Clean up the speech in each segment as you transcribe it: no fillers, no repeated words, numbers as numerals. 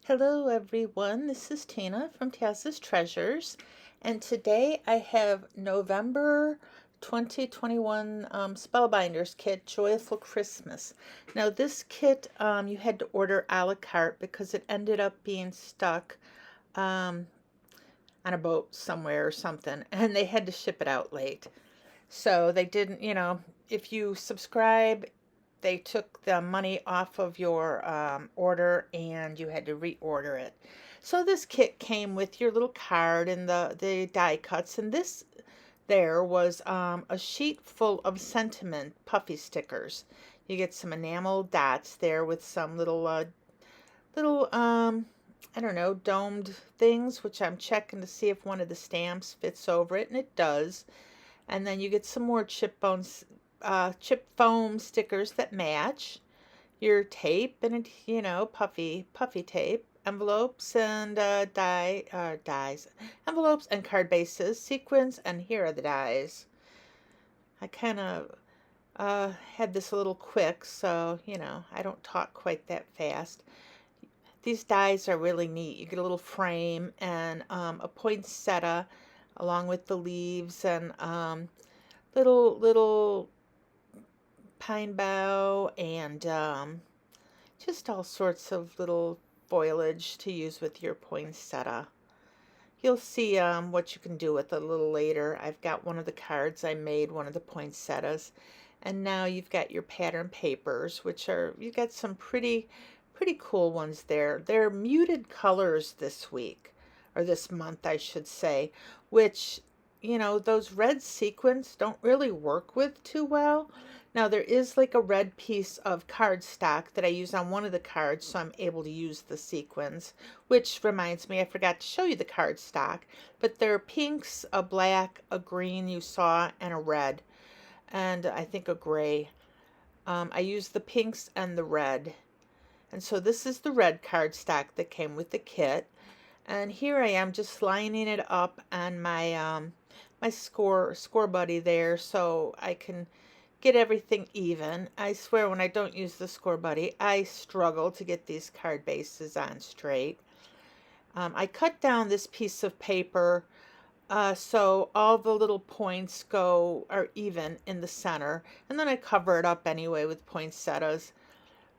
Hello everyone, this is Tina from Taz's Treasures, and today I have November 2021 Spellbinders kit, Joyful Christmas. Now this kit you had to order a la carte because it ended up being stuck um, on a boat somewhere or something, and they had to ship it out late. So they didn't, if you subscribe, they took the money off of your order and you had to reorder it. So this kit came with your little card and the die cuts, and this there was a sheet full of sentiment puffy stickers. You get some enamel dots there with some little I don't know, domed things, which I'm checking to see if one of the stamps fits over it, and it does. And then you get some more chip foam stickers that match your tape and puffy tape, envelopes and dies, envelopes and card bases, sequins, and here are the dies. I kind of had this a little quick, so I don't talk quite that fast. These dies are really neat. You get a little frame and a poinsettia along with the leaves and little pine bough and just all sorts of little foliage to use with your poinsettia. You'll see what you can do with it a little later. I've got one of the cards I made, one of the poinsettias, and now you've got your pattern papers, which are, you got some pretty cool ones there. They're muted colors this week, or this month I should say, which those red sequins don't really work with too well. Now there is like a red piece of cardstock that I use on one of the cards, so I'm able to use the sequins, which reminds me I forgot to show you the cardstock, but there are pinks, a black, a green you saw, and a red, and I think a gray. I use the pinks and the red. And so this is the red cardstock that came with the kit. And here I am just lining it up on my my score buddy there so I can get everything even. I swear when I don't use the score buddy, I struggle to get these card bases on straight. I cut down this piece of paper so all the little points are even in the center, and then I cover it up anyway with poinsettias.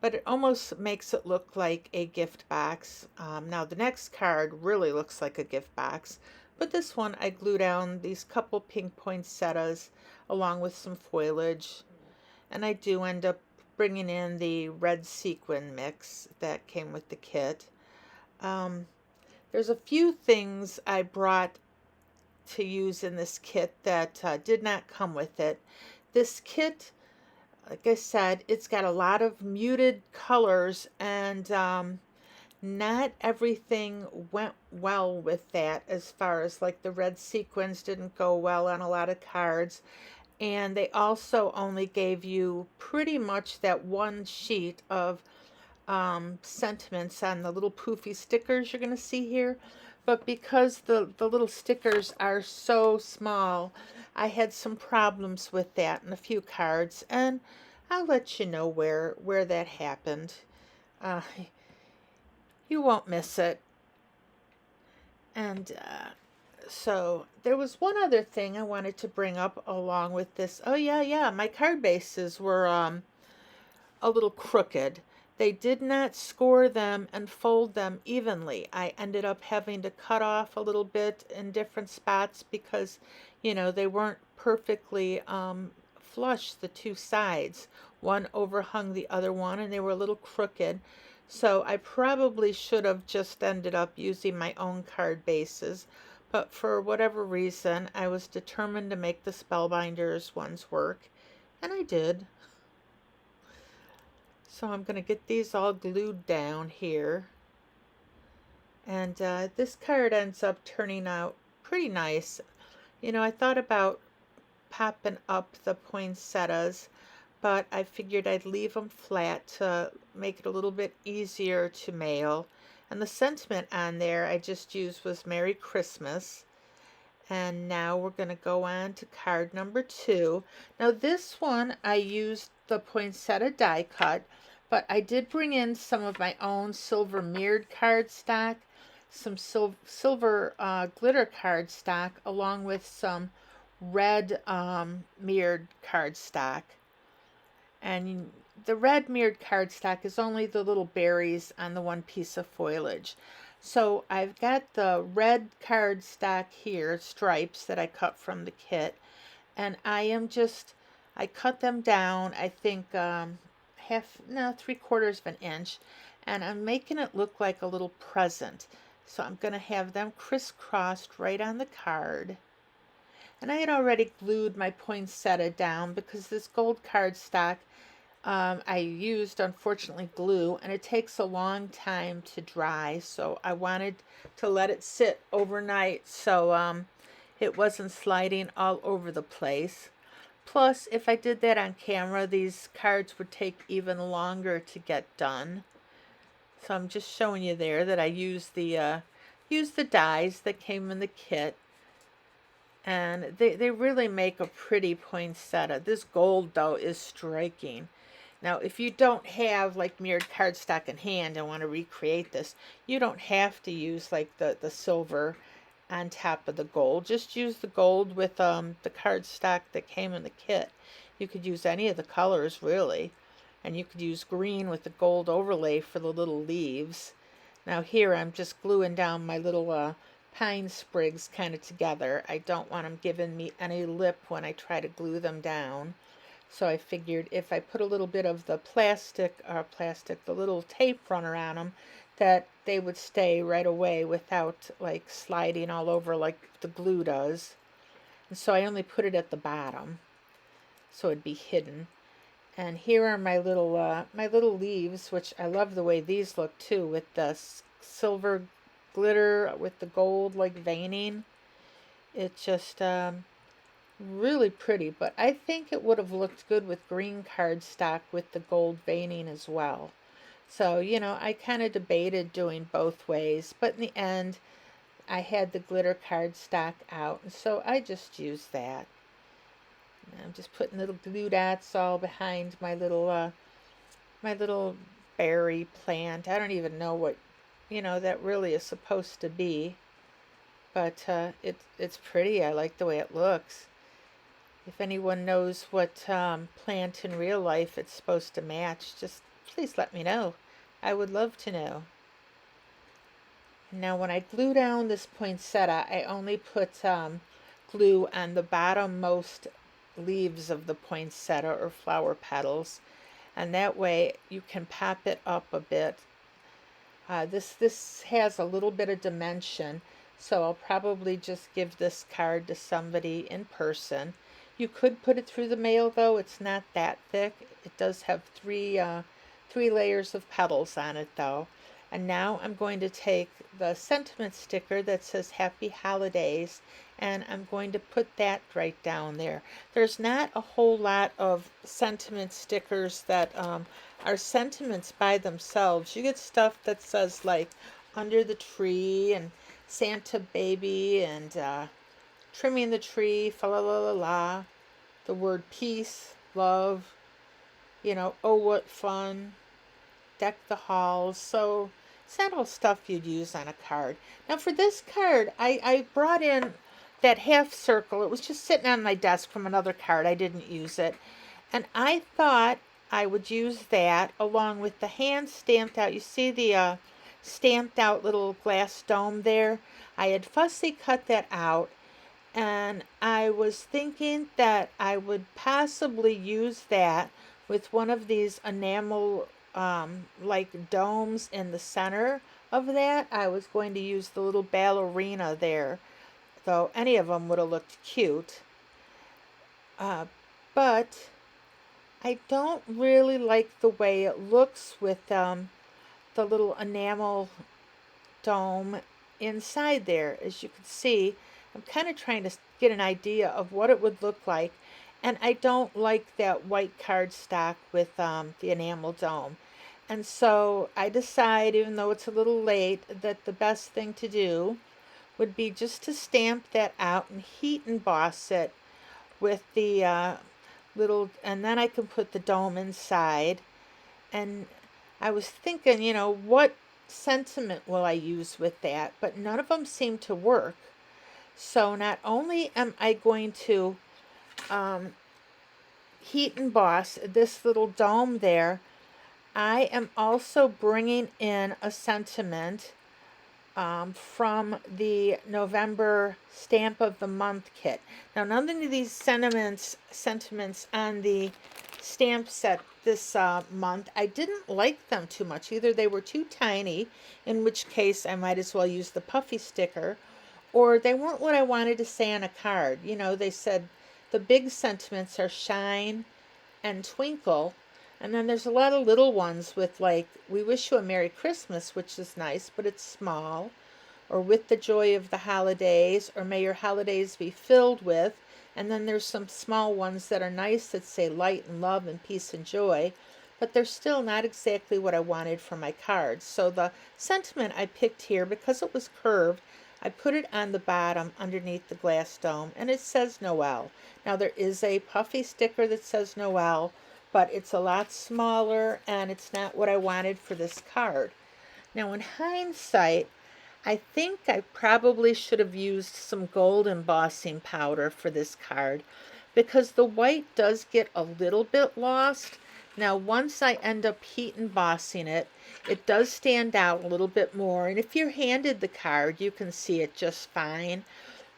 But it almost makes it look like a gift box. Now the next card really looks like a gift box, but this one I glue down these couple pink poinsettias along with some foliage, and I do end up bringing in the red sequin mix that came with the kit. There's a few things I brought to use in this kit that did not come with it. This kit, like I said, it's got a lot of muted colors, and not everything went well with that, as far as like the red sequins didn't go well on a lot of cards. And they also only gave you pretty much that one sheet of sentiments on the little poofy stickers you're going to see here. But because the little stickers are so small, I had some problems with that in a few cards, and I'll let you know where that happened. Uh, you won't miss it. And so there was one other thing I wanted to bring up along with this. Oh yeah, my card bases were a little crooked. They did not score them and fold them evenly. I ended up having to cut off a little bit in different spots because, they weren't perfectly flush, the two sides. One overhung the other one and they were a little crooked. So I probably should have just ended up using my own card bases. But for whatever reason, I was determined to make the Spellbinders ones work. And I did. So I'm going to get these all glued down here. And this card ends up turning out pretty nice. I thought about popping up the poinsettias, but I figured I'd leave them flat to make it a little bit easier to mail. And the sentiment on there I just used was Merry Christmas. And now we're going to go on to card number 2. Now this one I used the poinsettia die cut, But I did bring in some of my own silver mirrored cardstock, some silver glitter cardstock, along with some red mirrored cardstock. And the red mirrored cardstock is only the little berries on the one piece of foliage. So I've got the red cardstock here, stripes that I cut from the kit, and I cut them down, I think three quarters of an inch, and I'm making it look like a little present. So I'm going to have them crisscrossed right on the card. And I had already glued my poinsettia down because this gold cardstock, I used, unfortunately, glue, and it takes a long time to dry, so I wanted to let it sit overnight so it wasn't sliding all over the place. Plus, if I did that on camera, these cards would take even longer to get done. So I'm just showing you there that I used the dies that came in the kit. And they really make a pretty poinsettia. This gold, though, is striking. Now, if you don't have like mirrored cardstock in hand and want to recreate this, you don't have to use like the silver on top of the gold. Just use the gold with the cardstock that came in the kit. You could use any of the colors, really. And you could use green with the gold overlay for the little leaves. Now here I'm just gluing down my little pine sprigs kind of together. I don't want them giving me any lip when I try to glue them down. So I figured if I put a little bit of the the little tape runner on them, that they would stay right away without like sliding all over like the glue does. And so I only put it at the bottom so it'd be hidden. And here are my little leaves, which I love the way these look too, with the silver glitter with the gold like veining. It's just really pretty, but I think it would have looked good with green cardstock with the gold veining as well. So, I kind of debated doing both ways, but in the end, I had the glitter cardstock out, and so I just used that. And I'm just putting little glue dots all behind my little berry plant. I don't even know what, that really is supposed to be, but it's pretty. I like the way it looks. If anyone knows what plant in real life it's supposed to match, just please let me know. I would love to know. Now when I glue down this poinsettia, I only put glue on the bottommost leaves of the poinsettia or flower petals, and that way you can pop it up a bit. This has a little bit of dimension, so I'll probably just give this card to somebody in person. You could put it through the mail, though. It's not that thick. It does have three layers of petals on it, though. And now I'm going to take the sentiment sticker that says Happy Holidays, and I'm going to put that right down there. There's not a whole lot of sentiment stickers that are sentiments by themselves. You get stuff that says like Under the Tree and Santa Baby and Trimming the Tree, fa la la la la, the word peace, love, oh what fun, deck the halls. So it's not all stuff you'd use on a card. Now for this card, I brought in that half circle. It was just sitting on my desk from another card. I didn't use it. And I thought I would use that along with the hand stamped out. You see the stamped out little glass dome there? I had fussy cut that out, and I was thinking that I would possibly use that with one of these enamel like domes in the center of that. I was going to use the little ballerina there, though any of them would have looked cute. But I don't really like the way it looks with the little enamel dome inside there. As you can see, I'm kind of trying to get an idea of what it would look like, and I don't like that white cardstock with the enamel dome. And so I decide, even though it's a little late, that the best thing to do would be just to stamp that out and heat emboss it with the and then I can put the dome inside. And I was thinking, what sentiment will I use with that? But none of them seem to work. So not only am I going to um, heat emboss this little dome there, I am also bringing in a sentiment from the November Stamp of the Month kit. Now, none of these sentiments on the stamp set this month, I didn't like them too much. Either they were too tiny, in which case I might as well use the puffy sticker, or they weren't what I wanted to say on a card. They said the big sentiments are shine and twinkle. And then there's a lot of little ones with like, we wish you a Merry Christmas, which is nice, but it's small. Or with the joy of the holidays, or may your holidays be filled with. And then there's some small ones that are nice that say light and love and peace and joy, but they're still not exactly what I wanted for my cards. So the sentiment I picked here, because it was curved, I put it on the bottom underneath the glass dome, and it says Noel. Now there is a puffy sticker that says Noel, but it's a lot smaller and it's not what I wanted for this card. Now in hindsight, I think I probably should have used some gold embossing powder for this card, because the white does get a little bit lost. Now once I end up heat embossing it, it does stand out a little bit more, and if you're handed the card you can see it just fine.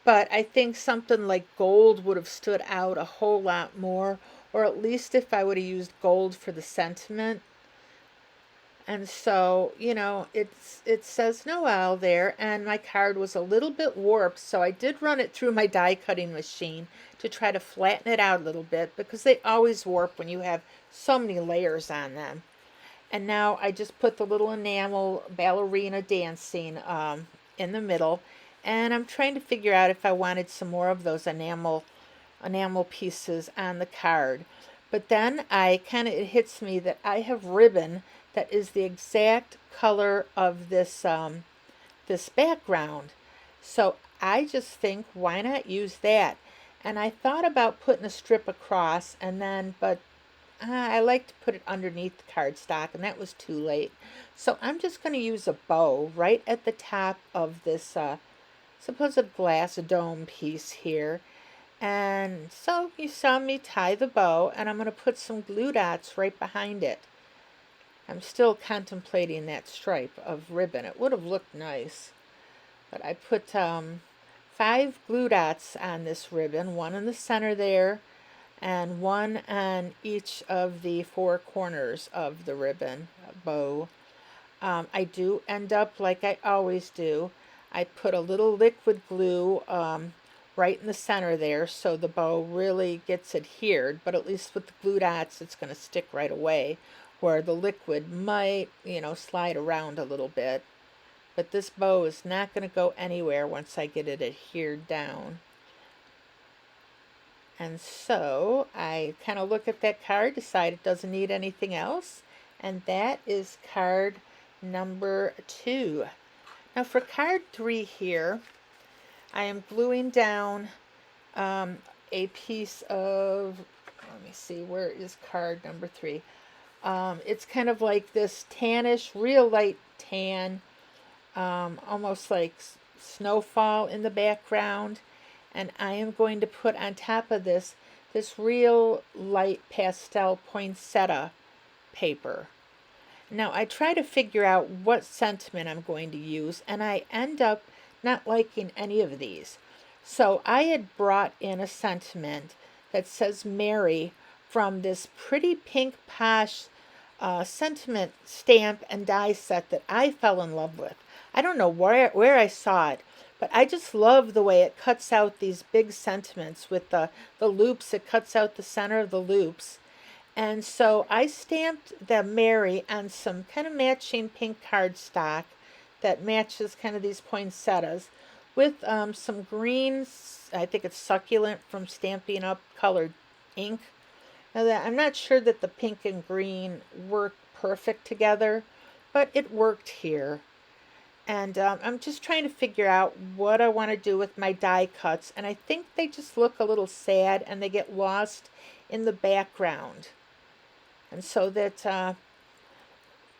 But I think something like gold would have stood out a whole lot more, or at least if I would have used gold for the sentiment. And so, it says Noel there, and my card was a little bit warped, so I did run it through my die cutting machine to try to flatten it out a little bit, because they always warp when you have so many layers on them. And now I just put the little enamel ballerina dancing in the middle, and I'm trying to figure out if I wanted some more of those enamel pieces on the card. But then it hits me that I have ribbon that is the exact color of this this background. So I just think, why not use that? And I thought about putting a strip across, but I like to put it underneath the cardstock, and that was too late. So I'm just going to use a bow right at the top of this supposed glass dome piece here. And so you saw me tie the bow, and I'm going to put some glue dots right behind it. I'm still contemplating that stripe of ribbon. It would have looked nice. But I put 5 glue dots on this ribbon, one in the center there, and one on each of the 4 corners of the ribbon bow. I do end up, like I always do, I put a little liquid glue right in the center there, so the bow really gets adhered, but at least with the glue dots it's going to stick right away, where the liquid might, slide around a little bit. But this bow is not going to go anywhere once I get it adhered down. And so I kind of look at that card, decide it doesn't need anything else, and that is card number 2. Now for card 3 here, I am gluing down a piece of, let me see, where is card number 3? It's kind of like this tannish, real light tan, almost like snowfall in the background. And I am going to put on top of this real light pastel poinsettia paper. Now I try to figure out what sentiment I'm going to use, and I end up not liking any of these. So I had brought in a sentiment that says Mary from this pretty pink posh sentiment stamp and die set that I fell in love with. I don't know where I saw it, but I just love the way it cuts out these big sentiments with the loops. It cuts out the center of the loops. And so I stamped the Mary on some kind of matching pink cardstock that matches kind of these poinsettias with some greens. I think it's succulent from Stampin' Up! Colored ink. Now I'm not sure that the pink and green work perfect together, but it worked here. And I'm just trying to figure out what I want to do with my die cuts, and I think they just look a little sad and they get lost in the background. And so that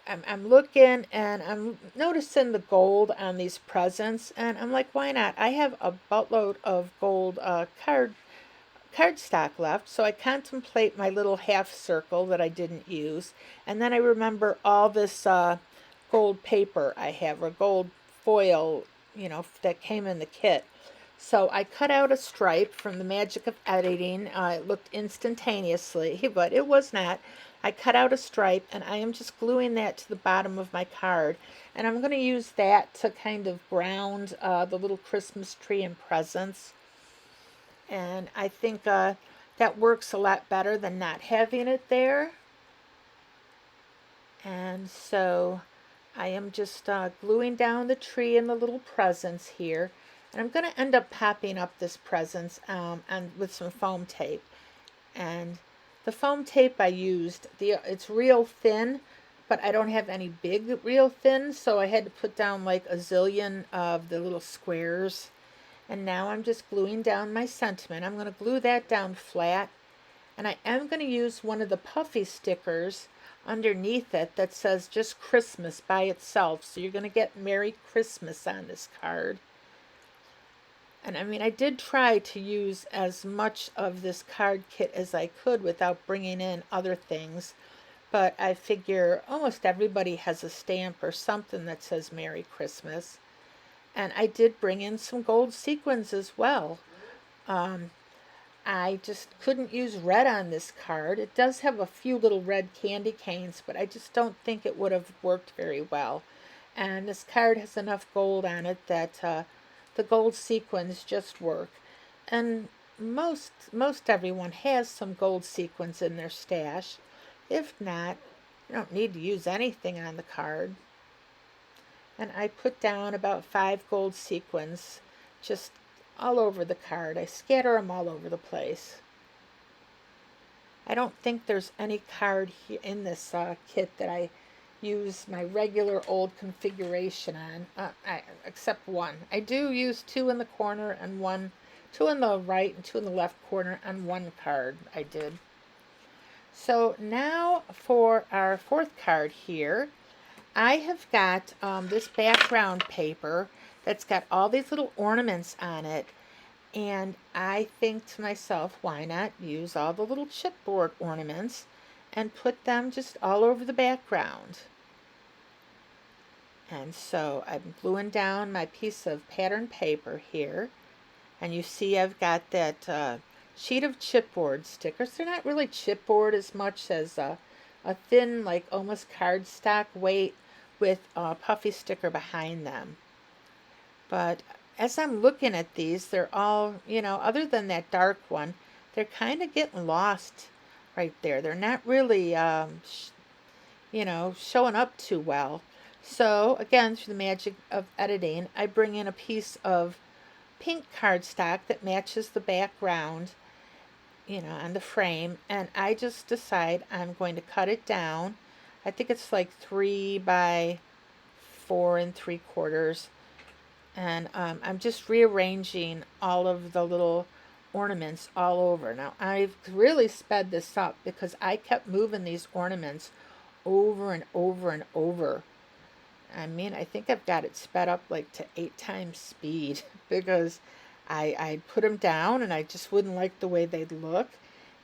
I'm looking and I'm noticing the gold on these presents, and I'm like, why not? I have a buttload of gold cardstock left, so I contemplate my little half circle that I didn't use, and then I remember all this gold paper I have, or gold foil, that came in the kit. So I cut out a stripe from the magic of editing. It looked instantaneously, but it was not. I cut out a stripe and I am just gluing that to the bottom of my card. And I'm going to use that to kind of ground the little Christmas tree and presents. And I think that works a lot better than not having it there. And so I am just gluing down the tree and the little presents here. And I'm going to end up popping up this presents and with some foam tape. And the foam tape I used, it's real thin, but I don't have any big real thin, so I had to put down like a zillion of the little squares. And now I'm just gluing down my sentiment. I'm going to glue that down flat. And I am going to use one of the puffy stickers underneath it that says just Christmas by itself. So you're going to get Merry Christmas on this card. And I mean, I did try to use as much of this card kit as I could without bringing in other things. But I figure almost everybody has a stamp or something that says Merry Christmas. And I did bring in some gold sequins as well. I just couldn't use red on this card. It does have a few little red candy canes, but I just don't think it would have worked very well. And this card has enough gold on it that the gold sequins just work. And most everyone has some gold sequins in their stash. If not, you don't need to use anything on the card. And I put down about 5 gold sequins just all over the card. I scatter them all over the place. I don't think there's any card in this kit that I use my regular old configuration on, except one. I do use 2 in the corner and 2 in the right and 2 in the left corner on one card I did. So now for our 4th card here, I have got this background paper that's got all these little ornaments on it, and I think to myself, why not use all the little chipboard ornaments and put them just all over the background. And so I'm gluing down my piece of pattern paper here, and you see I've got that sheet of chipboard stickers. They're not really chipboard as much as a thin, like almost cardstock weight with a puffy sticker behind them. But as I'm looking at these, they're all, other than that dark one, they're kind of getting lost right there. They're not really, showing up too well. So again, through the magic of editing, I bring in a piece of pink cardstock that matches the background, on the frame, and I just decide I'm going to cut it down. I think it's like 3 by 4 3/4, and I'm just rearranging all of the little ornaments all over. Now I've really sped this up because I kept moving these ornaments over and over and over. I mean, I think I've got it sped up like to 8 times speed because I'd put them down and I just wouldn't like the way they'd look.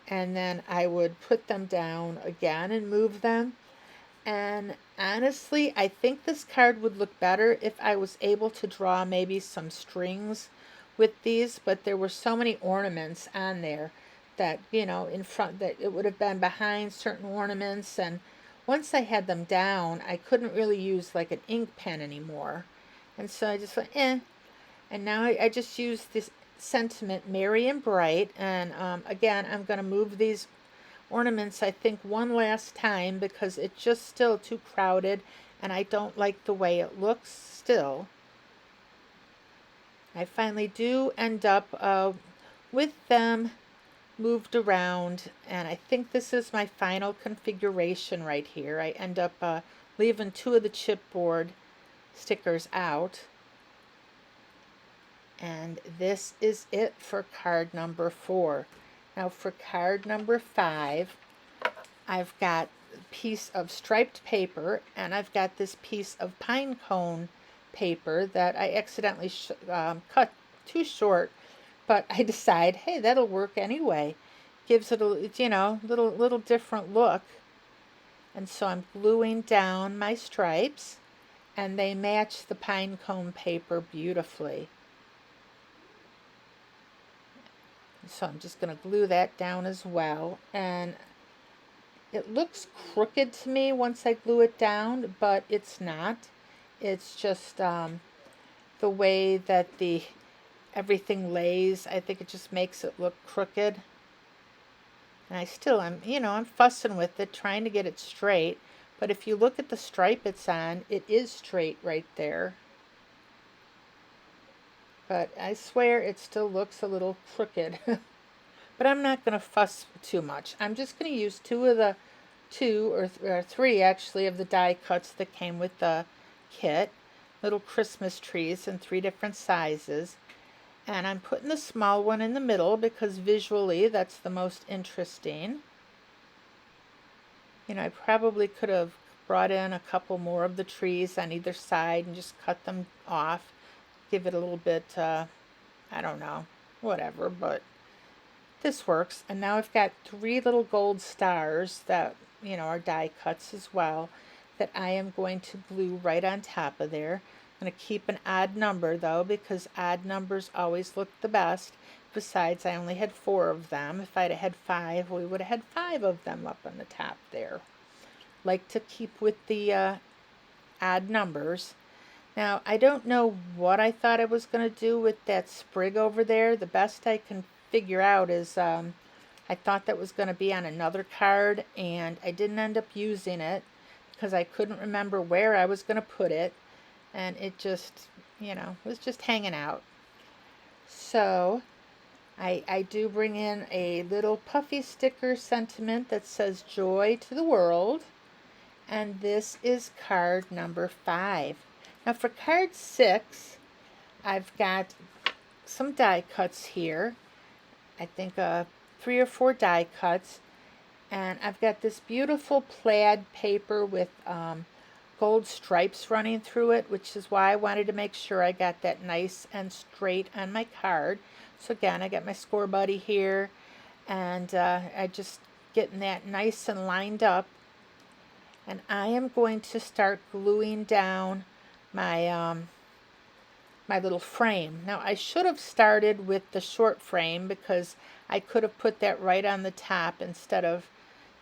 And then I would put them down again and move them. And honestly, I think this card would look better if I was able to draw maybe some strings with these, but there were so many ornaments on there that, in front, that it would have been behind certain ornaments, and once I had them down, I couldn't really use like an ink pen anymore. And so I just went, eh. And now I just use this sentiment Merry and Bright, and again, I'm going to move these ornaments, I think, one last time because it's just still too crowded and I don't like the way it looks still. I finally do end up with them moved around, and I think this is my final configuration right here. I end up leaving 2 of the chipboard stickers out, and this is it for card number 4. Now for card number 5, I've got piece of striped paper, and I've got this piece of pine cone paper that I accidentally cut too short, but I decide, hey, that'll work anyway. Gives it a, you know, little different look. And so I'm gluing down my stripes, and they match the pine cone paper beautifully. So I'm just going to glue that down as well. And it looks crooked to me once I glue it down, but it's not. It's just the way that the everything lays. I think it just makes it look crooked. And I'm fussing with it, trying to get it straight. But if you look at the stripe it's on, it is straight right there. But I swear it still looks a little crooked. But I'm not going to fuss too much. I'm just going to use two or three actually of the die cuts that came with the kit. Little Christmas trees in 3 different sizes. And I'm putting the small one in the middle because visually that's the most interesting. You know, I probably could have brought in a couple more of the trees on either side and just cut them off. Give it a little bit, I don't know, whatever, but this works. And now I've got 3 little gold stars that, you know, are die cuts as well that I am going to glue right on top of there. I'm going to keep an odd number though, because odd numbers always look the best. Besides, I only had 4 of them. If I'd had 5, we would have had 5 of them up on the top there. Like to keep with the odd numbers. Now, I don't know what I thought I was going to do with that sprig over there. The best I can figure out is I thought that was going to be on another card, and I didn't end up using it because I couldn't remember where I was going to put it, and it just, you know, was just hanging out. So I do bring in a little puffy sticker sentiment that says joy to the world, and this is card number 5. Now for card 6, I've got some die cuts here. I think 3 or 4 die cuts, and I've got this beautiful plaid paper with gold stripes running through it, which is why I wanted to make sure I got that nice and straight on my card. So again, I got my score buddy here, and I just getting that nice and lined up, and I am going to start gluing down my my little frame. Now I should have started with the short frame because I could have put that right on the top instead of,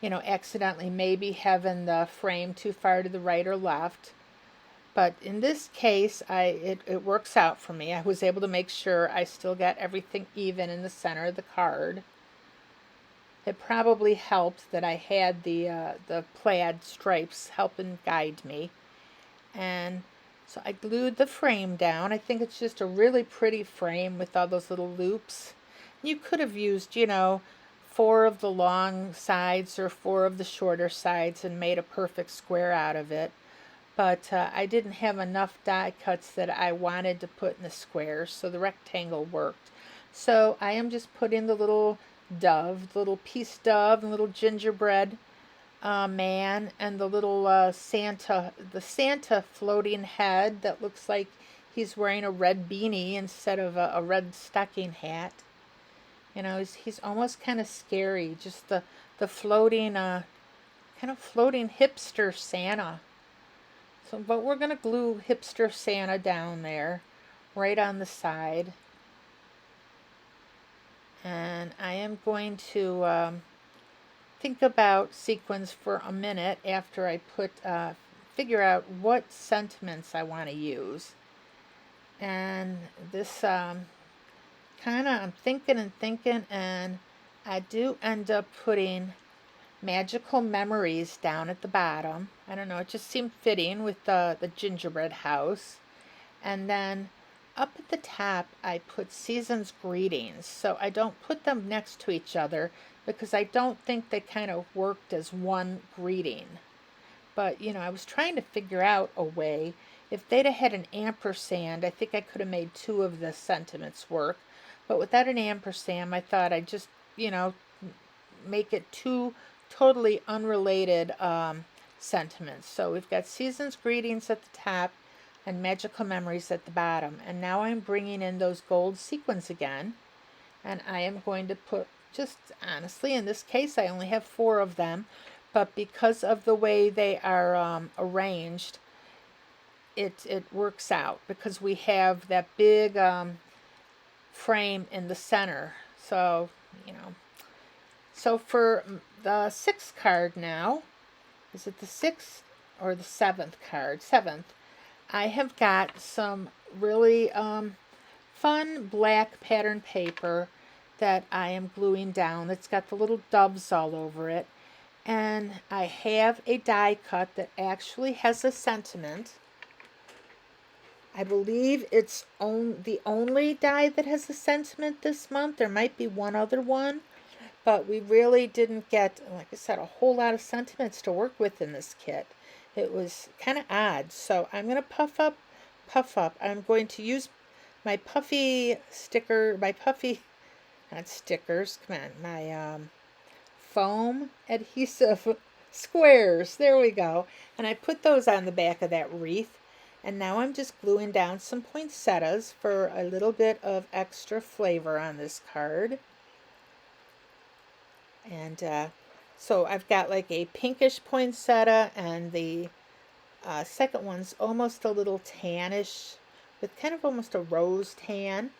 you know, accidentally maybe having the frame too far to the right or left. But in this case, it works out for me. I was able to make sure I still got everything even in the center of the card. It probably helped that I had the plaid stripes helping guide me. And so I glued the frame down. I think it's just a really pretty frame with all those little loops. You could have used, you know, 4 of the long sides or 4 of the shorter sides and made a perfect square out of it. But I didn't have enough die cuts that I wanted to put in the squares, so the rectangle worked. So I am just putting the little dove, the little peace dove, and little gingerbread man, and the little Santa, the Santa floating head that looks like he's wearing a red beanie instead of a red stocking hat. You know, he's almost kind of scary, just the floating, kind of floating hipster Santa. So, but we're going to glue hipster Santa down there, right on the side. And I am going to think about sequins for a minute after I figure out what sentiments I want to use. And this I'm thinking, and I do end up putting magical memories down at the bottom. I don't know, it just seemed fitting with the gingerbread house. And then up at the top I put season's greetings, so I don't put them next to each other because I don't think they kind of worked as one greeting. But, you know, I was trying to figure out a way. If they'd have had an ampersand, I think I could have made 2 of the sentiments work. But without an ampersand, I thought I'd just, you know, make it 2 totally unrelated sentiments. So we've got Season's Greetings at the top and Magical Memories at the bottom. And now I'm bringing in those gold sequins again. And I am going to put, just honestly, in this case, I only have 4 of them. But because of the way they are arranged, it works out because we have that big frame in the center. So, you know. So for the 6th card now, is it the 6th or the 7th card? 7th. I have got some really fun black pattern paper that I am gluing down. It's got the little doves all over it. And I have a die cut that actually has a sentiment. I believe it's the only die that has a sentiment this month. There might be one other one, but we really didn't get, like I said, a whole lot of sentiments to work with in this kit. It was kind of odd. So I'm going to puff up. I'm going to use my puffy sticker, not stickers, come on, my foam adhesive squares. There we go. And I put those on the back of that wreath. And now I'm just gluing down some poinsettias for a little bit of extra flavor on this card. And so I've got like a pinkish poinsettia, and the second one's almost a little tannish with kind of almost a rose tan.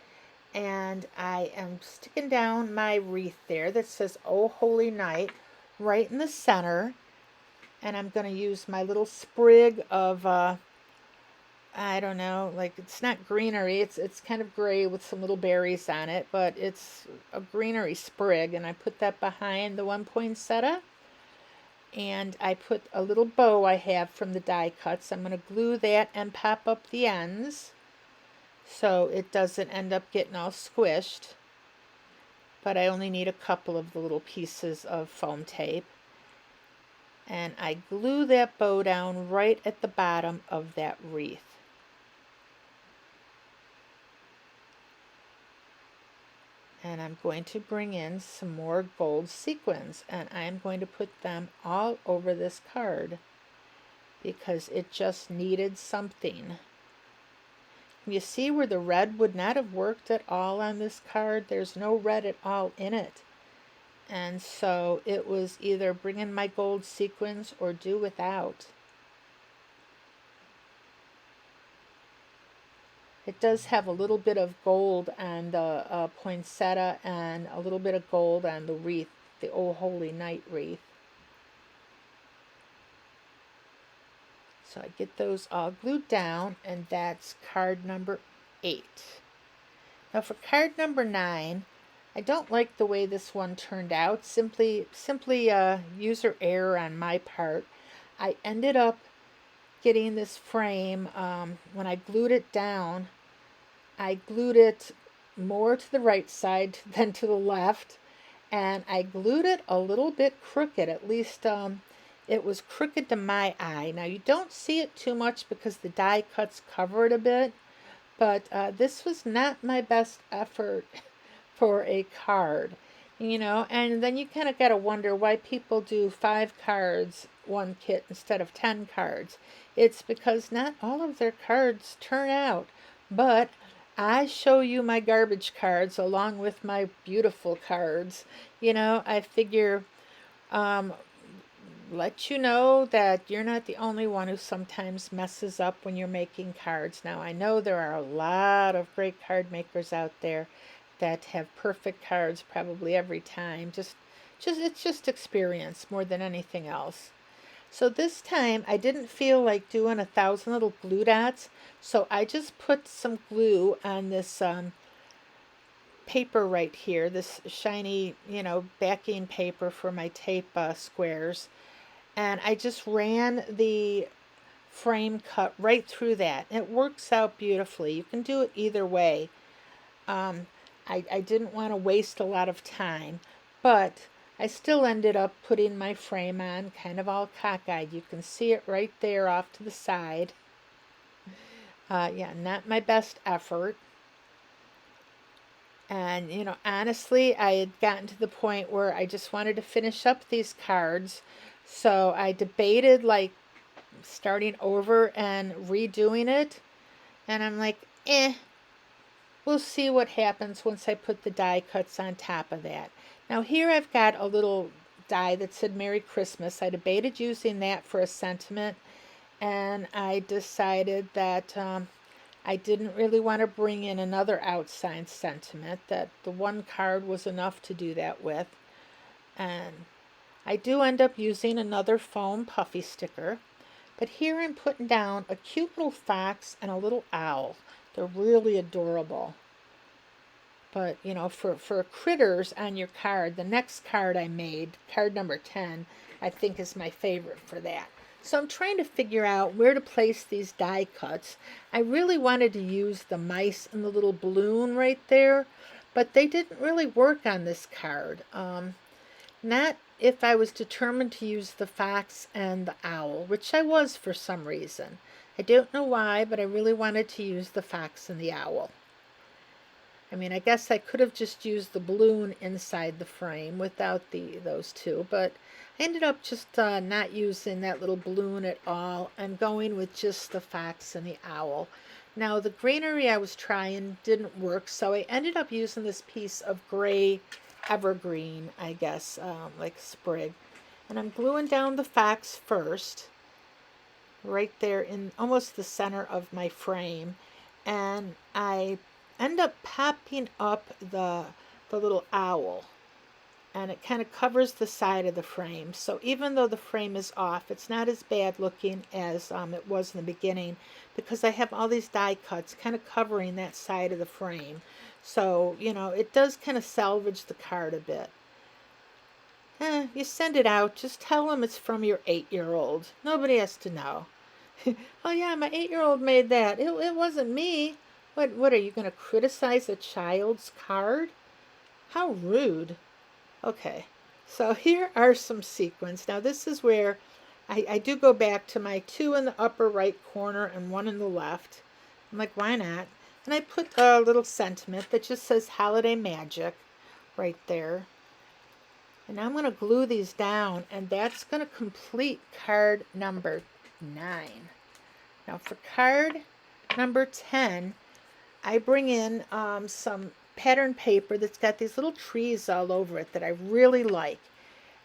And I am sticking down my wreath there that says "Oh Holy Night" right in the center. And I'm going to use my little sprig of I don't know, like it's not greenery, it's kind of gray with some little berries on it, but it's a greenery sprig, and I put that behind the one poinsettia. And I put a little bow I have from the die cuts. I'm going to glue that and pop up the ends so it doesn't end up getting all squished. But I only need a couple of the little pieces of foam tape. And I glue that bow down right at the bottom of that wreath. And I'm going to bring in some more gold sequins, and I'm going to put them all over this card because it just needed something. You see where the red would not have worked at all on this card? There's no red at all in it. And so it was either bring in my gold sequins or do without. It does have a little bit of gold on the poinsettia and a little bit of gold on the wreath, the Oh Holy Night wreath. So I get those all glued down, and that's card number 8. Now for card number 9, I don't like the way this one turned out. Simply user error on my part. I ended up getting this frame, when I glued it down, I glued it more to the right side than to the left, and I glued it a little bit crooked. At least it was crooked to my eye. Now you don't see it too much because the die cuts cover it a bit, but this was not my best effort for a card, you know. And then you kind of got to wonder why people do 5 cards one kit instead of 10 cards. It's because not all of their cards turn out, but I show you my garbage cards along with my beautiful cards. You know, I figure let you know that you're not the only one who sometimes messes up when you're making cards. Now, I know there are a lot of great card makers out there that have perfect cards probably every time. It's just experience more than anything else. So this time I didn't feel like doing 1,000 little glue dots, so I just put some glue on this paper right here, this shiny, you know, backing paper for my tape squares, and I just ran the frame cut right through that. It works out beautifully. You can do it either way. I didn't want to waste a lot of time, but I still ended up putting my frame on kind of all cockeyed. You can see it right there off to the side. Yeah, not my best effort. And, you know, honestly, I had gotten to the point where I just wanted to finish up these cards. So I debated like starting over and redoing it. And I'm like, we'll see what happens once I put the die cuts on top of that. Now here I've got a little die that said Merry Christmas. I debated using that for a sentiment, and I decided that I didn't really want to bring in another outside sentiment, that the one card was enough to do that with. And I do end up using another foam puffy sticker, but here I'm putting down a cute little fox and a little owl. They're really adorable. But, you know, for critters on your card, the next card I made, card number 10, I think is my favorite for that. So I'm trying to figure out where to place these die cuts. I really wanted to use the mice and the little balloon right there, but they didn't really work on this card. Not if I was determined to use the fox and the owl, which I was for some reason. I don't know why, but I really wanted to use the fox and the owl. I mean, I guess I could have just used the balloon inside the frame without those two, but I ended up just not using that little balloon at all. I'm going with just the fox and the owl. Now, the greenery I was trying didn't work, so I ended up using this piece of gray evergreen, I guess, like sprig. And I'm gluing down the fox first, right there in almost the center of my frame. And I end up popping up the little owl, and it kind of covers the side of the frame. So even though the frame is off, it's not as bad looking as it was in the beginning, because I have all these die cuts kind of covering that side of the frame. So, you know, it does kind of salvage the card a bit. You send it out, just tell them it's from your 8-year-old. Nobody has to know. Oh yeah, my 8-year-old made that. It wasn't me. What are you going to criticize a child's card? How rude. Okay, so here are some sequins. Now this is where I do go back to my 2 in the upper right corner and 1 in the left. I'm like, why not? And I put a little sentiment that just says Holiday Magic right there. And now I'm going to glue these down, and that's going to complete card number 9. Now for card number 10, I bring in some pattern paper that's got these little trees all over it that I really like.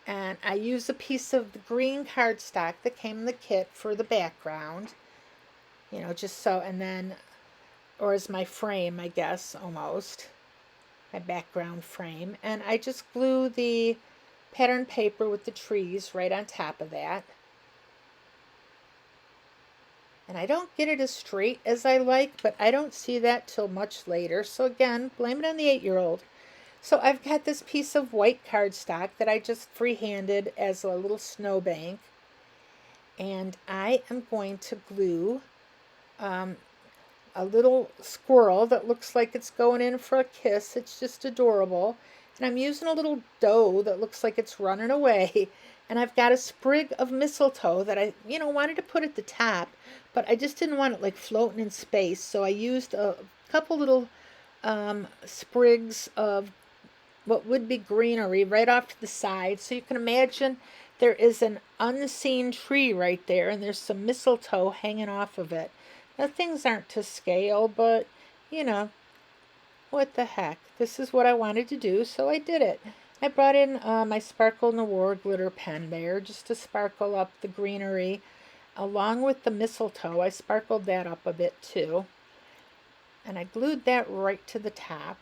And I use a piece of the green cardstock that came in the kit for the background. You know, just so, and then, or as my frame, I guess, almost. My background frame. And I just glue the pattern paper with the trees right on top of that. And I don't get it as straight as I like, but I don't see that till much later. So again, blame it on the 8-year-old. So I've got this piece of white cardstock that I just freehanded as a little snowbank. And I am going to glue a little squirrel that looks like it's going in for a kiss. It's just adorable. And I'm using a little doe that looks like it's running away. And I've got a sprig of mistletoe that I, wanted to put at the top, but I just didn't want it like floating in space. So I used a couple little sprigs of what would be greenery right off to the side. So you can imagine there is an unseen tree right there, and there's some mistletoe hanging off of it. Now things aren't to scale, but what the heck? This is what I wanted to do, so I did it. I brought in my Sparkle Noir glitter pen there just to sparkle up the greenery. Along with the mistletoe, I sparkled that up a bit too. And I glued that right to the top.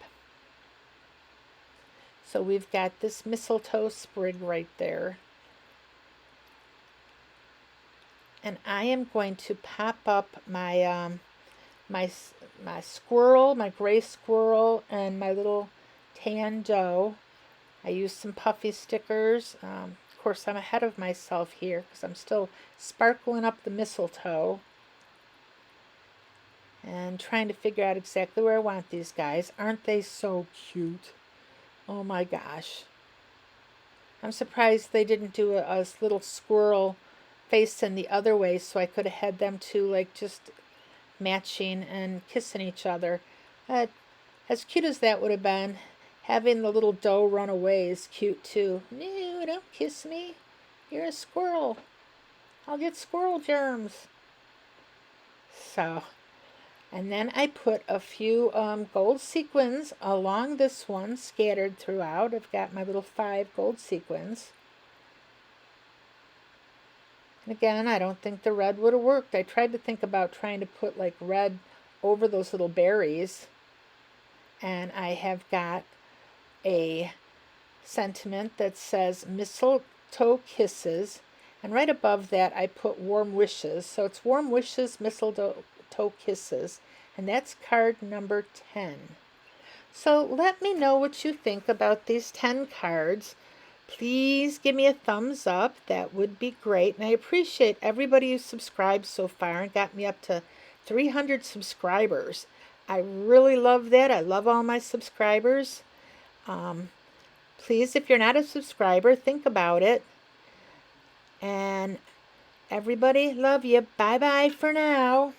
So we've got this mistletoe sprig right there. And I am going to pop up my my squirrel, my gray squirrel, and my little tan doe. I used some puffy stickers. Of course, I'm ahead of myself here because I'm still sparkling up the mistletoe and trying to figure out exactly where I want these guys. Aren't they so cute? Oh my gosh. I'm surprised they didn't do a little squirrel facing the other way so I could have had them two like just matching and kissing each other. I As cute as that would have been, having the little doe run away is cute too. No, don't kiss me. You're a squirrel. I'll get squirrel germs. So, and then I put a few gold sequins along this one, scattered throughout. I've got my little 5 gold sequins. And again, I don't think the red would have worked. I tried to think about trying to put like red over those little berries. And I have got a sentiment that says mistletoe kisses. And right above that, I put warm wishes. So it's warm wishes, mistletoe kisses. And that's card number 10. So let me know what you think about these 10 cards. Please give me a thumbs up. That would be great. And I appreciate everybody who subscribed so far and got me up to 300 subscribers. I really love that. I love all my subscribers. Please, if you're not a subscriber, think about it. And everybody, love you. Bye-bye for now.